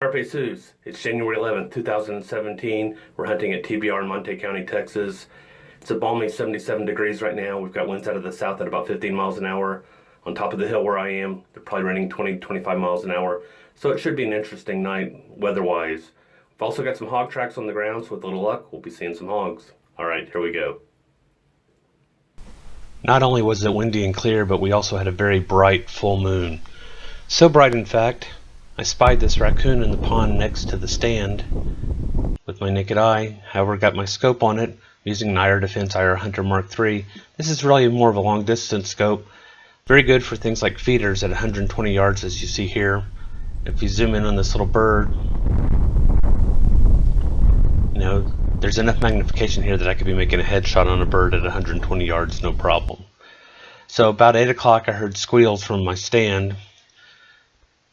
Carpe Sus. It's January 11th, 2017. We're hunting at TBR in Monte County, Texas. It's a balmy 77 degrees right now. We've got winds out of the south at about 15 miles an hour. On top of the hill where I am, they're probably running 20-25 miles an hour. So it should be an interesting night weather-wise. We've also got some hog tracks on the ground, so with a little luck, we'll be seeing some hogs. All right, here we go. Not only was it windy and clear, but we also had a very bright full moon. So bright, in fact, I spied this raccoon in the pond next to the stand with my naked eye. However, got my scope on it using an IR IR Hunter MKIII. This is really more of a long distance scope. Very good for things like feeders at 120 yards, as you see here. If you zoom in on this little bird, there's enough magnification here that I could be making a headshot on a bird at 120 yards, no problem. So about 8 o'clock I heard squeals from my stand.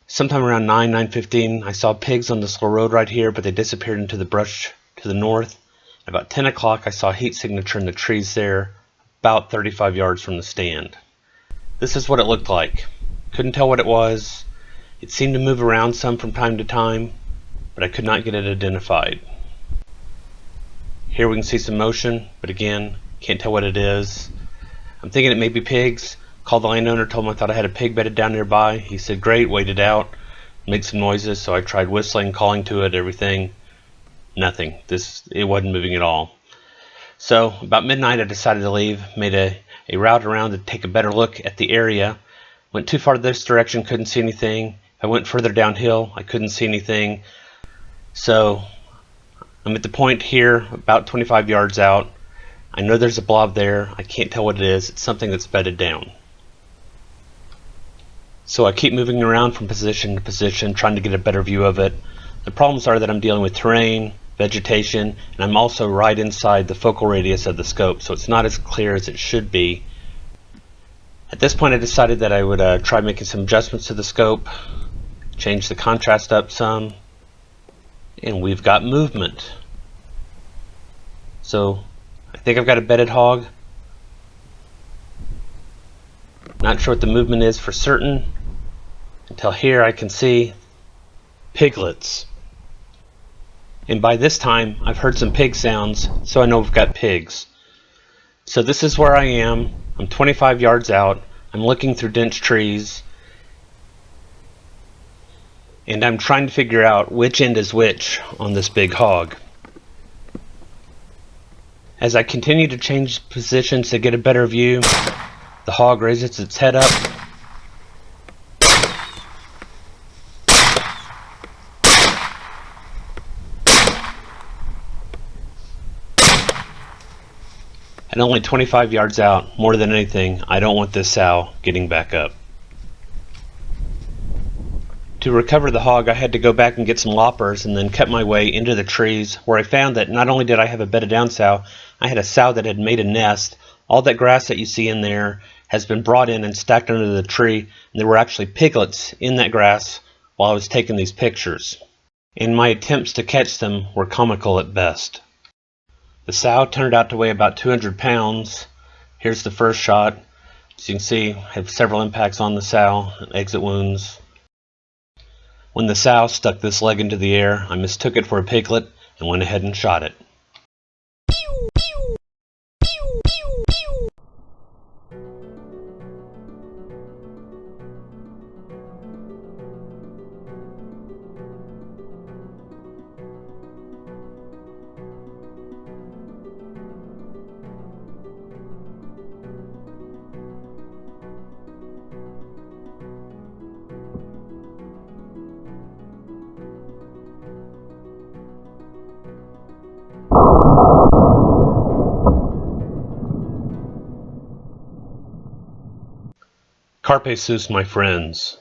Sometime around 9:15 I saw pigs on this little road right here, but they disappeared into the brush to the north. About 10 o'clock I saw a heat signature in the trees there, about 35 yards from the stand. This is what it looked like. Couldn't tell what it was. It seemed to move around some from time to time, but I could not get it identified. Here we can see some motion, but again, can't tell what it is. I'm thinking it may be pigs. Called the landowner, told him I thought I had a pig bedded down nearby. He said, great, waited out, made some noises, so I tried whistling, calling to it, everything. Nothing. It wasn't moving at all. So about midnight I decided to leave, made a route around to take a better look at the area. Went too far this direction, couldn't see anything. I went further downhill, I couldn't see anything. So I'm at the point here, about 25 yards out. I know there's a blob there. I can't tell what it is. It's something that's bedded down. So I keep moving around from position to position, trying to get a better view of it. The problems are that I'm dealing with terrain, vegetation, and I'm also right inside the focal radius of the scope, so it's not as clear as it should be. At this point I decided that I would try making some adjustments to the scope, change the contrast up some, and we've got movement. So I think I've got a bedded hog. Not sure what the movement is for certain. Until here I can see piglets. And by this time I've heard some pig sounds, so I know we've got pigs. So this is where I am. I'm 25 yards out. I'm looking through dense trees. And I'm trying to figure out which end is which on this big hog. As I continue to change positions to get a better view, the hog raises its head up. And only 25 yards out, more than anything, I don't want this sow getting back up. To recover the hog, I had to go back and get some loppers and then cut my way into the trees, where I found that not only did I have a bedded down sow, I had a sow that had made a nest. All that grass that you see in there has been brought in and stacked under the tree, and there were actually piglets in that grass while I was taking these pictures. And my attempts to catch them were comical at best. The sow turned out to weigh about 200 pounds. Here's the first shot. As you can see, I have several impacts on the sow, exit wounds. When the sow stuck this leg into the air, I mistook it for a piglet and went ahead and shot it. Carpe sus, my friends.